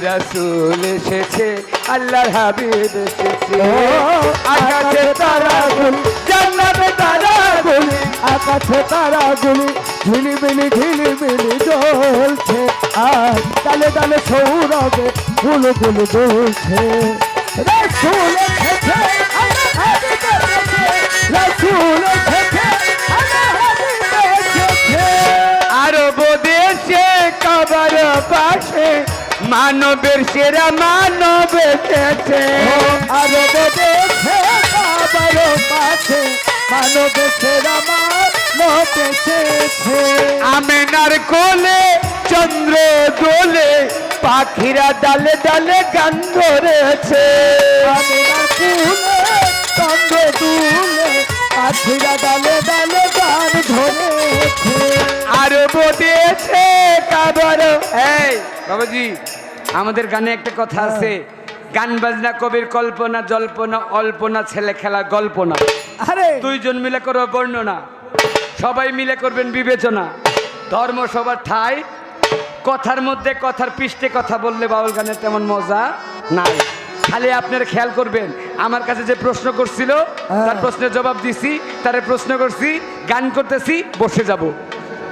রাসূল এসেছে, আল্লাহর হাবিব এসেছে। আকাশে তারাগুলি, জান্নাতে তারাগুলি, আকাশে তারাগুলি ঝিলিমিলি ঝিলিমিলি জ্বলছে, আর ডালে ডালে সৌরভে ফুলগুলি দুলছে। রাসূল এসেছে, আল্লাহর হাবিব এসেছে, রাসূল এসেছে, আল্লাহর হাবিব এসেছে। আরব দেশে কাবার পাশে মানবের সেরা মানব এসেছে। আরব দেশে কাবার পাশে মানবের সেরা মানব এসেছে। আমেনার কোলে চন্দ্র দোলে, পাখিরা ডালে ডালে গান ধরেছে। আমিনার কুলে চন্দ্র দুলে, পাখিরা ডালে ডালে গান ধরেছে। আরব দেশে কাবার। এই বাবাজি, আমাদের গানে একটা কথা আছে, গান বাজনা কবির কল্পনা, জল্পনা অল্পনা, ছেলে খেলা গল্প না। আরে 2 জন মিলে করো বর্ণনা, সবাই মিলে করবেন বিবেচনা। ধর্ম সবার ঠাই, কথার মধ্যে কথার পৃষ্ঠে কথা বললে বাউল গানের তেমন মজা নাই। খালি আপনারা খেয়াল করবেন, আমার কাছে যে প্রশ্ন করছিল তার প্রশ্নের জবাব দিছি, তারে প্রশ্ন করছি, গান করতেছি, বসে যাব।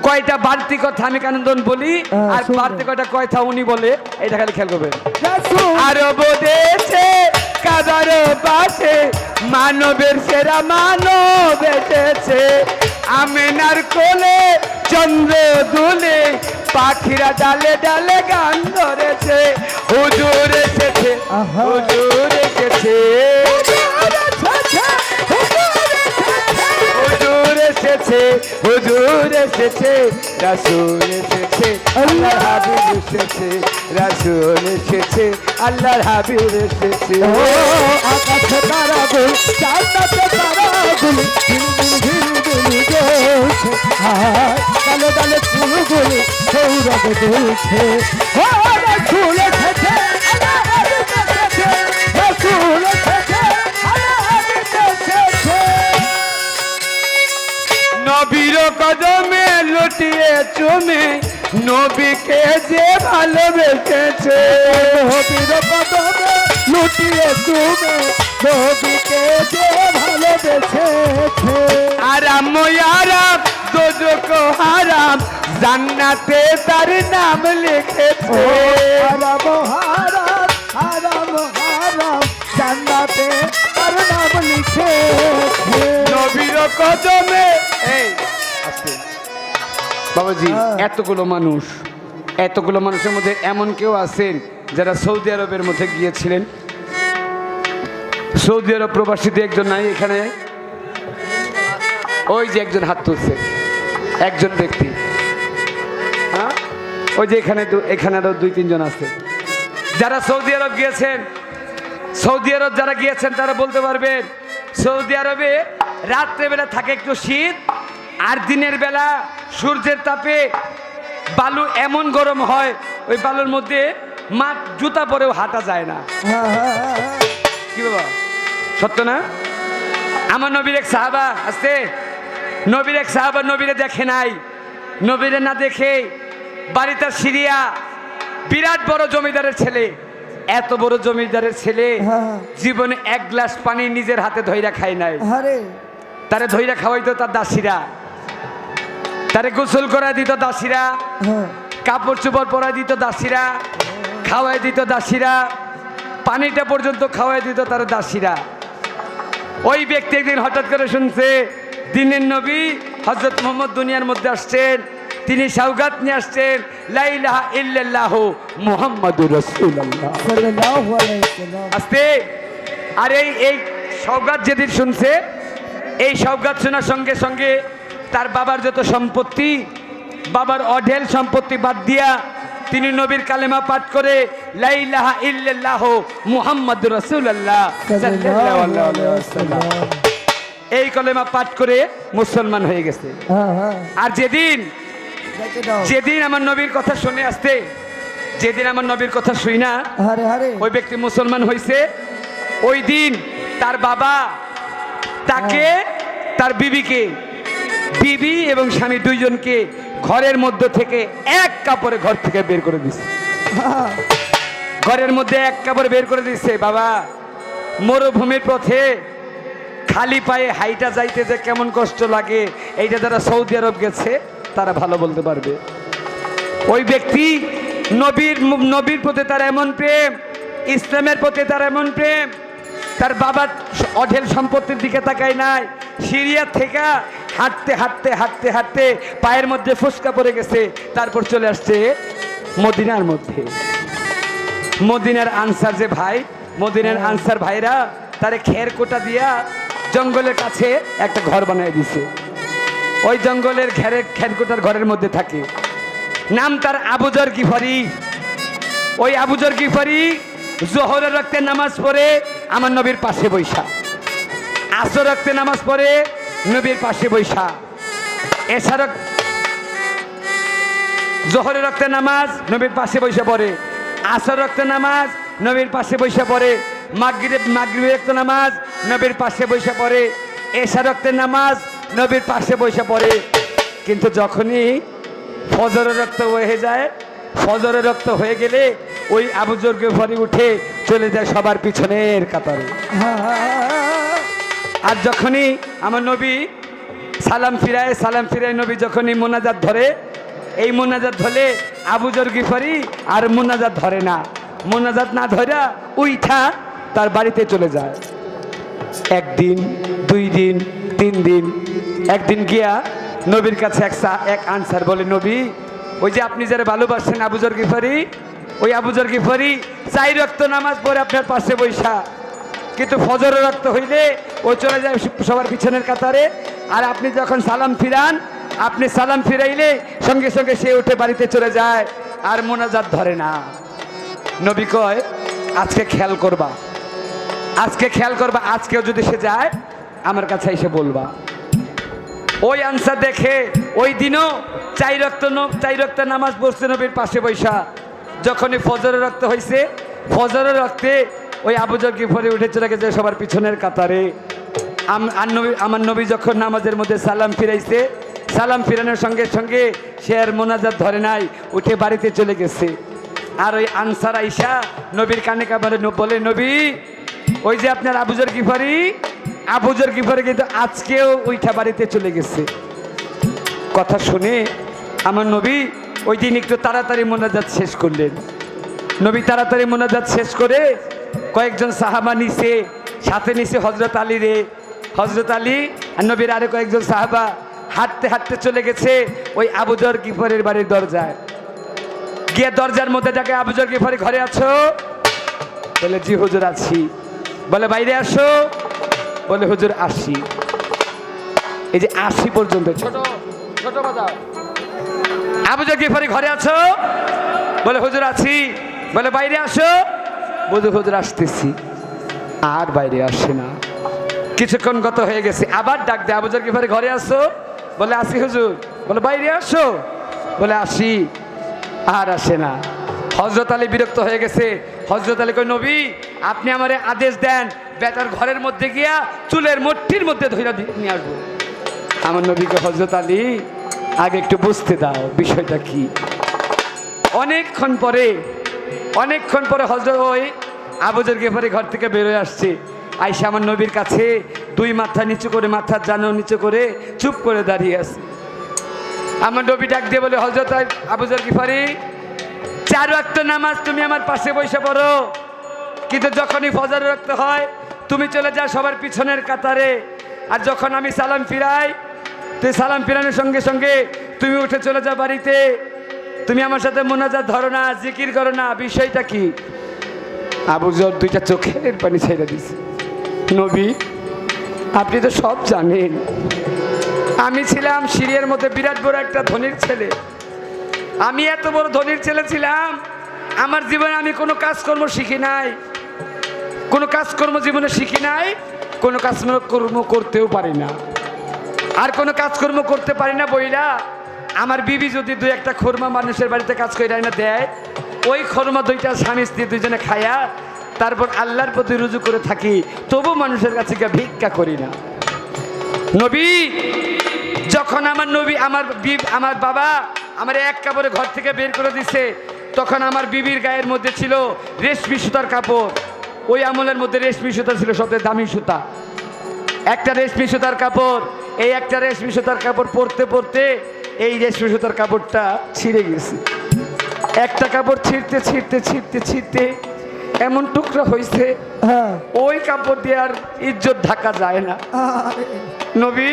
কয়টা বাড়তি কথা আমি কানন্দন বলি আর শুনবেন। বাড়তি কয়টা কথা উনি বলে, এটা খালি খেয়াল করবেন। রাসূল আরব দেশে কাবার পাশে মানবের সেরা মানব এসেছে। আমেনার কোলে চন্দ্র দুলে, পাখিরা ডালে ডালে গান ধরেছে। হুজুর এসেছে, আহা। হুজুর এসেছে, হুজুর এসেছে, হুজুর এসেছে, রাসূল এসেছে, আল্লাহর হাবিব এসেছে, রাসূল এসেছে, আল্লাহর হাবিব এসেছে। ও আকাশে তারাগুলি, জান্নাতে তারাগুলি ঝিলমিল ঝিলমিল জ্বলছে, আর ডালে ডালে ফুলগুলি সৌরভে দুলছে। ও রাসূল এসেছে, আল্লাহর হাবিব এসেছে, রাসূল এসেছে, আল্লাহর হাবিব এসেছে। নবীর কদমে লুটিয়ে চুমে নবীকে যে ভালোবেসেছে। নবীর কদমে লুটিয়ে তুমি নবীকে যে ভালোবেসেছে। আরাম আরাম দোজখ হারাম, জান্নাতে তার নাম লিখেছে। হারাম হারাম হারাম হারাম জান্নাতে তার নাম লিখেছে। নবীর কদমে। এই আস্তে বাবাজি, এতগুলো মানুষের মধ্যে এমন কেউ আছেন যারা সৌদি আরবের মধ্যে গিয়েছিলেন? সৌদি আরব প্রবাসীতে একজন নাই এখানে? ওই যে একজন হাত তুলছে, একজন ব্যক্তি। হ্যাঁ, ওই যে এখানে আরো 2-3 জন আছে যারা সৌদি আরব গিয়েছেন। সৌদি আরব যারা গিয়েছেন তারা বলতে পারবেন, সৌদি আরবে রাত্রেবেলা থাকে একটু শীত, আর দিনের বেলা সূর্যের তাপে বালু এমন গরম হয়, ওই বালুর মধ্যে মাঠ জুতা পরেও হাঁটা যায় না। কি বাবা, সত্য না? আমার নবীর এক সাহাবা আছে, নবীর এক সাহাবা নবীরে দেখে নাই, নবীরে না দেখে বাড়িতে সিরিয়া, বিরাট বড় জমিদারের ছেলে, এত বড় জমিদারের ছেলে জীবনে 1 গ্লাস পানি নিজের হাতে ধইরা খায় নাই। তারে ধইরা খাওয়াইতো তার দাসীরা, তারে গোসল করা দিত দাসীরা, কাপড় চোপড় পরা দিত দাসীরা, খাওয়াই দিত দাসীরা, পানিটা পর্যন্ত খাওয়াই দিত তার দাসীরা। ওই ব্যক্তি একদিন হঠাৎ করে শুনছে দিনের নবী হযরত মুহাম্মদ দুনিয়ার মধ্যে আসছেন, তিনি সওগাত নিয়ে আসছেন, লা ইলাহা ইল্লাল্লাহু মুহাম্মাদুর রাসূলুল্লাহ সাল্লাল্লাহু আলাইহি ওয়াসাল্লাম। আস্তে। আর এই সওগাত যেদিন শুনছে, এই সওগাত শোনার সঙ্গে সঙ্গে তার বাবার যত সম্পত্তি, বাবার অঢেল সম্পত্তি বাদ দিয়া তিনি নবীর কালেমা পাঠ করে লা ইলাহা ইল্লাল্লাহ মুহাম্মাদুর রাসূলুল্লাহ সাল্লাল্লাহু আলাইহি ওয়াসাল্লাম এই কালেমা পাঠ করে মুসলমান হয়ে গেছে। আর যেদিন আমার নবীর কথা শুনে আসতে, যেদিন আমার নবীর কথা শুই না ওই ব্যক্তি মুসলমান হয়েছে, ওই দিন তার বাবা তাকে তার বিবি এবং স্বামী দুইজনকে ঘরের মধ্যে থেকে এক কাপড়ে ঘর থেকে বের করে দিছে। ঘরের মধ্যে এক কাপড়ে বের করে দিছে। বাবা, মরুভূমির পথে খালি পায়ে হাইটা যাইতে যে কেমন কষ্ট লাগে, এইটা যারা সৌদি আরব গেছে তারা ভালো বলতে পারবে। ওই ব্যক্তি নবীর প্রতি তার এমন প্রেম, ইসলামের প্রতি তার এমন প্রেম, তার বাবার অঢেল সম্পত্তির দিকে তাকায় নাই। সিরিয়া থেকে হাঁটতে হাঁটতে হাঁটতে হাঁটতে পায়ের মধ্যে ফুসকা পড়ে গেছে, তারপর চলে আসছে মদিনার মধ্যে। মদিনার আনসার যে ভাই, মদিনার আনসার ভাইরা তারে খের কোটা দিয়া জঙ্গলের কাছে একটা ঘর বানিয়ে দিছে। ওই জঙ্গলের খেরকোটার ঘরের মধ্যে থাকে। নাম তার আবু যর গিফারি। ওই আবু যর গিফারি জোহরের রক্তে নামাজ পড়ে আমার নবীর পাশে বৈশা, আসর রক্তে নামাজ পড়ে নবীর পাশে বৈশা, এশার জোহরের রক্তে নামাজ নবীর পাশে বৈশা পড়ে, আসর রক্তে নামাজ নবীর পাশে বৈশা পড়ে, মাগরিবের রক্তে নামাজ নবীর পাশে বৈশা পড়ে, এশার রক্তে নামাজ নবীর পাশে বৈশা পড়ে। কিন্তু যখনই ফজরের রক্ত হয়ে যায়, ফজরের রক্ত হয়ে গেলে ওই আবু যর গিফারি উঠে চলে যায় সবার পিছনের কাতারে। আর যখনই আমার নবী সালাম ফিরায় নবী যখনই মোনাজাত ধরে, এই মোনাজাত ধরলে আবু যর গিফারি আর মোনাজাত ধরে না। মোনাজাত না ধরা উইঠা তার বাড়িতে চলে যায়। একদিন, 2 দিন, 3 দিন। একদিন গিয়া নবীর কাছে এক আনসার বলে, নবী, ওই যে আপনি যারা ভালোবাসেন আবু যর গিফারি, ওই আবু যর গিফারি 4 ওয়াক্ত নামাজ পড়ে আপনার পাশে বৈশা, কিন্তু ফজরের রক্ত হইলে ও চলে যায় সবার পিছনের কাতারে। আর আপনি যখন সালাম ফিরান, আপনি সালাম ফিরাইলে সঙ্গে সঙ্গে সে উঠে বাড়িতে চলে যায় আর মোনাজাত ধরে না। নবী কয়, আজকে খেয়াল করবা, আজকেও যদি সে যায় আমার কাছে এসে বলবা। ওই আনসার দেখে ওই দিনও 4 ওয়াক্ত নামাজ পড়ছে নবীর পাশে বৈশা। যখনই ফজরের রক্ত হয়েছে, ফজরের রক্তে ওই আবু যর গিফারি উঠে চলে গেছে সবার পিছনের কাতারে। আমার নবী যখন নামাজের মধ্যে সালাম ফিরাইছে, সালাম ফিরানোর সঙ্গে সঙ্গে সে আর মোনাজাত ধরে নাই, উঠে বাড়িতে চলে গেছে। আর ওই আনসার আইসা নবীর কানে কানে বলে, নবী, ওই যে আপনার আবু যর গিফারি কিন্তু আজকেও উইঠা বাড়িতে চলে গেছে। কথা শুনে আমার নবী ওই দিন একটু তাড়াতাড়ি মোনাজাত শেষ করলেন। নবী তাড়াতাড়ি মোনাজাত শেষ করে কয়েকজন সাহাবা নিছে, সাথে নিছে হজরত আলী আর নবীর আরো কয়েকজন সাহাবা হাঁটতে হাঁটতে চলে গেছে ওই আবু যর গিফারির বাড়ির দরজায়। গিয়ে দরজার মধ্যে ডাকে, আবু যর গিফারি ঘরে আছো? বলে, জি হুজুর আছি। বলে, বাইরে আসো। বলে, হুজুর আসি। এই যে 80 পর্যন্ত ছোট বাজাও। আবু যর গিফারি ঘরে আছো? বলে, হুজুর আছি। বলে, বাইরে আসো। বলে, হুজুর আসতেছি। আর বাইরে আসে না। কিছুক্ষণ গত হয়ে গেছে, আবার ডাক দে, আবু যর গিফারি ঘরে আসো? বলে, আসি হুজুর। বলে, বাইরে আসো। বলে, আসি। আর আসে না। হজরত আলী বিরক্ত হয়ে গেছে। হজরত আলী কই, নবী, আপনি আমারে আদেশ দেন, বেটার ঘরের মধ্যে গিয়া চুলের মুঠির মধ্যে ধইরা নিয়ে আসবো। আমার নবীকে, হজরত আলী, আগে একটু বুঝতে দাও বিষয়টা কি। অনেকক্ষণ পরে হজরত ওই আবু যর গিফারি ঘর থেকে বেরোয় আসছে। আইসা আমার নবীর কাছে 2 মাথা নিচু করে, মাথার জানো নিচু করে চুপ করে দাঁড়িয়ে আছে। আমার নবী ডাক দিয়ে বলে, হজরত আবু যর গিফারি, 4 ওয়াক্ত নামাজ তুমি আমার পাশে বসে পড়ো, কিন্তু যখনই ফজরের রক্ত হয় তুমি চলে যাও সবার পিছনের কাতারে। আর যখন আমি সালাম ফিরাই, তুই সালাম ফিরানোর সঙ্গে সঙ্গে তুমি উঠে চলে যাও বাড়িতে। তুমি আমার সাথে মোনাজাত ধরো না, জিকির করো না। বিষয়টা কি? আবু যর 2টা চোখের পানি ছেড়ে দিছে। নবী, আপনি তো সব জানেন, আমি ছিলাম সিরিয়ার মধ্যে বিরাট বড় একটা ধনীর ছেলে। আমি এত বড় ধনীর ছেলে ছিলাম, আমার জীবনে আমি কোনো কাজকর্ম শিখি নাই, কোনো কাজকর্ম জীবনে শিখি নাই, কোনো কাজকর্ম করতেও পারি না, আর কোনো কাজকর্ম করতে পারি না বইলা আমার বিবি যদি দুই একটা খোরমা মানুষের বাড়িতে কাজ করে না দেয়, ওই খোরমা দুইটা স্বামী স্ত্রী দুইজনে খায়া তারপর আল্লাহর প্রতি রুজু করে থাকি, তবু মানুষের কাছে গিয়ে ভিক্ষা করি না। নবী যখন আমার বাবা আমার এক কাপড়ে ঘর থেকে বের করে দিছে, তখন আমার বিবির গায়ের মধ্যে ছিল রেশমি সুতার কাপড়। ওই আমলের মধ্যে রেশমি সুতা ছিল সবচেয়ে দামি সুতা। একটা রেশমি সুতার কাপড়, এই একটা রেশমি সুতার কাপড় পরতে পরতে এই রেশমি সুতার কাপড়টা ছিঁড়ে গেছে। একটা কাপড় ছিঁড়তে ছিঁড়তে ছিঁড়তে ছিঁড়তে এমন টুকরা হয়েছে, হ্যাঁ ওই কাপড় দিয়ে আর ইজ্জত ঢাকা যায় না। নবী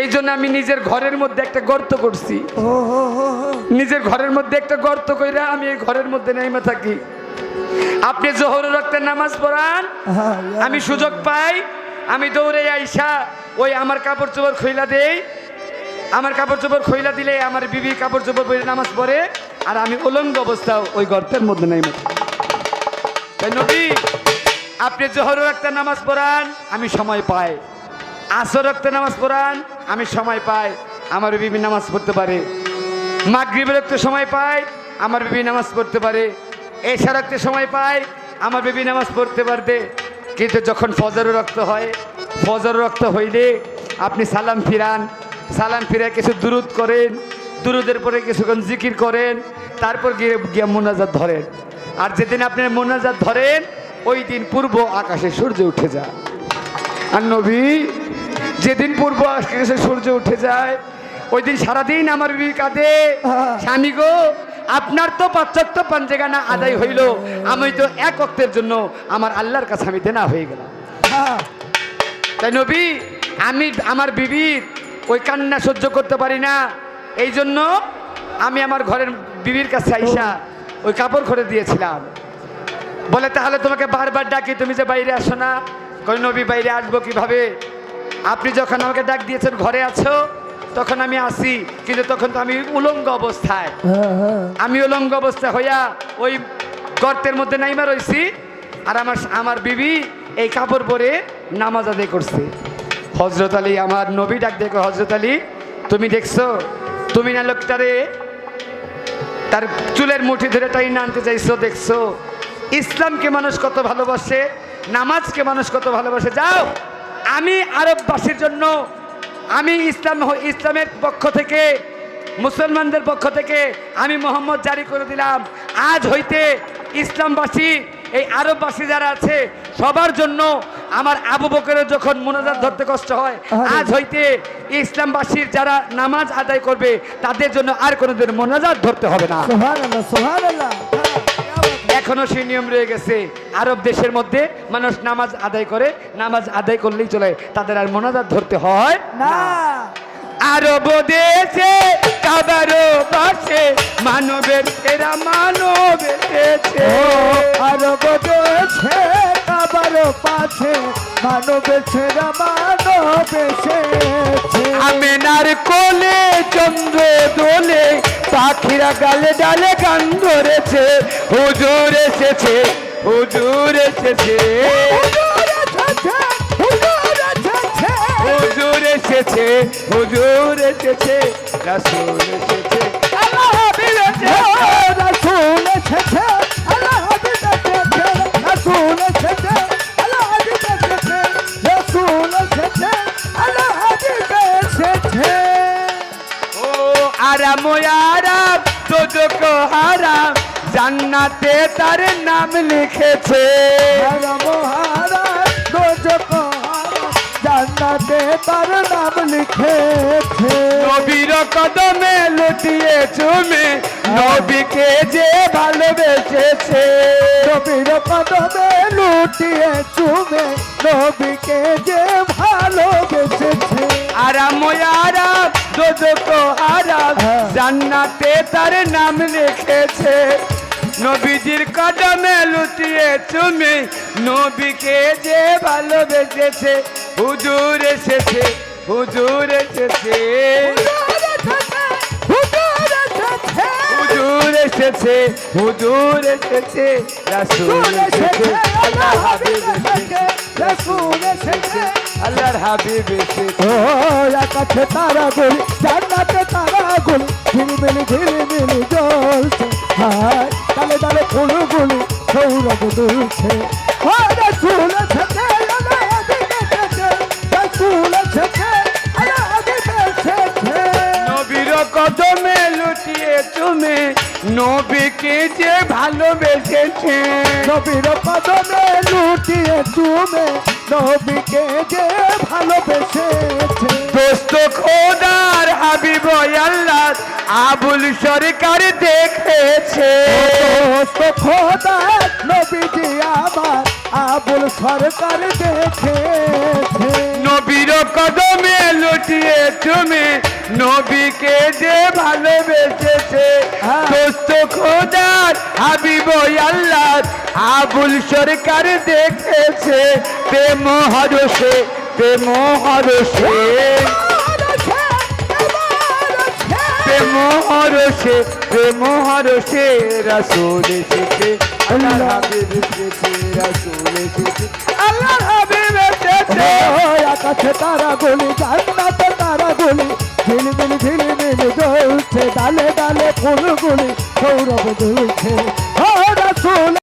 এই জন্য আমি নিজের ঘরের মধ্যে একটা গর্ত করছি, নিজের ঘরের মধ্যে একটা গর্ত কইরা আমি এই ঘরের মধ্যে নেমে থাকি। আপনি জোহরের রক্তের নামাজ পড়ান, আমি সুযোগ পাই, আমি দৌড়ে আইসা ওই আমার কাপড় চোপড় খইলা দেই, আমার কাপড় চোপড় খইলা দিলে আমার বিবি কাপড় চোপড় পরে নামাজ পড়ে, আর আমি উলঙ্গ অবস্থা ওই গর্তের মধ্যে নেমে থাকি। তাই নবী আপনি জোহরের রক্তের নামাজ পড়ান, আমি সময় পাই, আসর রক্তের নামাজ পড়ান, আমি সময় পাই, আমার বিবি নামাজ পড়তে পারে, মাগরিবের রক্তে সময় পাই, আমার বিবি নামাজ পড়তে পারে, এশা রক্তে সময় পাই, আমার বিবি নামাজ পড়তে পারবে। কিন্তু যখন ফজরের রক্ত হয়, ফজরের রক্ত হইলে আপনি সালাম ফিরান, সালাম ফিরে কিছু দুরুদ করেন, দুরুদের পরে কিছুক্ষণ জিকির করেন, তারপর গিয়ে মোনাজাত ধরেন। আর যেদিন আপনি মোনাজাত ধরেন ওই দিন পূর্ব আকাশে সূর্য উঠে যায়। আর নবী যেদিন পূর্ব আকাশে সূর্য উঠে যায় ওই দিন সারাদিন আমার বিবি কাঁদে, স্বামী গো আপনার তো 5 ওয়াক্ত পাঞ্জেগানা আদায় হইল, আমি তো 1 ওয়াক্তের জন্য আমার আল্লাহর কাছে আমি দেনা হয়ে গেলাম। তাই নবী আমি আমার বিবির ওই কান্না সহ্য করতে পারি না, এই জন্য আমি আমার ঘরের বিবির কাছে আইসা ওই কাপড় খুলে দিয়েছিলাম। বলে তাহলে তোমাকে বারবার ডাকি, তুমি যে বাইরে আসো না? কই নবী বাইরে আসবো কিভাবে? আপনি যখন আমাকে ডাক দিয়েছেন ঘরে আছো, তখন আমি আসি, কিন্তু তখন তো আমি উলঙ্গ অবস্থায়, আমি উলঙ্গ অবস্থায় হইয়া ওই গর্তের মধ্যে নাইমা রইছি, আর আমার বিবি এই কাপড় পরে নামাজ আদায় করছে। হজরত আলী আমার নবী ডাক দেখো, হজরত আলী তুমি দেখছো, তুমি না লোকটারে তার চুলের মুঠি ধরে টাইনা আনতে চাইছো, দেখছো ইসলামকে মানুষ কত ভালোবাসে, নামাজকে মানুষ কত ভালোবাসে। যাও আমি আরববাসীর জন্য আমি ইসলামের পক্ষ থেকে, মুসলমানদের পক্ষ থেকে আমি মোহাম্মদ জারি করে দিলাম, আজ হইতে ইসলামবাসী এই আরববাসী যারা আছে সবার জন্য আমার আবু বকরের যখন মোনাজাত ধরতে কষ্ট হয়, আজ হইতে ইসলামবাসীর যারা নামাজ আদায় করবে তাদের জন্য আর কোনোদিন মোনাজাত ধরতে হবে না। সুবহানাল্লাহ সুবহানাল্লাহ। এখনো সেই নিয়ম রয়ে গেছে, আরব দেশের মধ্যে মানুষ নামাজ আদায় করে, নামাজ আদায় করলেই চলে, তাদের আর মোনাজাত ধরতে হয় না। আরব দেশে কাবারো পাশে মানবের এরা মানব এসেছে, আরব দেশে কাবারো পাশে মানবের ছেড়া মানব এসেছে। আমেনার কোলে চন্দ্র দোলে পাখিরা গালে ডালে গান ধরেছে, হুজুর এসেছে, হুজুর এসেছে, হুজুর এসেছে, হুজুর এসেছে, রাসূল এসেছে, আল্লাহ হাবিব এসেছে, রাসূল এসেছে, আল্লাহ হাবিব এসেছে, রাসূল এসেছে, আল্লাহ হাবিব এসেছে, রাসূল এসেছে, আল্লাহ হাবিব এসেছে। ও আরাম আরাম দোজখ হারাম জান্নাতে তার নাম লিখেছে, হারাম হারাম দোজখ হারাম জান্নাতে তার নাম লিখেছে। নবীর কদমে লুটিয়ে চুমে নবীকে যে ভালোবেসেছে, নবীর কদমে লুটিয়ে চুমে নবীকে যে ভালোবেসেছে। আরাম আরাম দোজখ হারাম জান্নাতে তার নাম লিখেছে, নবীজির কদমে লুটিয়ে চুমে নবীকে যে ভালোবেসেছে, হুজুর এসেছে, হুজুর এসেছে, হুজুর এসেছে, হুজুর এসেছে, এসেছে, হুজুর এসেছে, রাসূল এসেছে, আল্লাহর হাবিব এসেছে, রাসূল এসেছে। আল্লাহর হাবিব এসেছে। ও আকাশে তারাগুলি, জান্নাতে তারাগুলি, ঝিলমিলি ঝিলমিলি জ্বলছে। হায় ডালে ডালে ফুলগুলি সৌরভ দুলছে। ও রাসূল এসেছে, আল্লাহর হাবিব এসেছে, রাসূল এসেছে, আল্লাহর হাবিব এসেছে। নবীর কদমে লুটিয়ে তুমি নবীকে যে ভালোবেসেছে, নবীর কদমে লুটিয়ে চুমে নবীকে যে ভালোবেসেছে। দোস্ত খোদার হাবিব আল্লাহ আবুল সরকার দেখেছে। দোস্ত খোদা নবীজি আমার আবুল সরকার দেখেছে। নবীর কদমে লুটিয়ে তুমি নবীকে যে ভালোবেসেছে, হ্যাঁ। দোস্ত খোদার হাবিব আল্লাহ আবুল সরকার দেখেছে। প্রেম হরসে, প্রেম হরসে, প্রেম হরসে, প্রেম হরসে, রাসূল এসেছে, আল্লাহর হাবিব এসেছে, রাসূল এসেছে, আল্লাহর হাবিব এসেছে। আকাশে তারাগুলি, জান্নাতে তারাগুলি, ঝিলমিল ঝিলমিল জ্বলছে। ডালে ডালে ফুলগুলি সৌরভ দুলছে। ও রাসূল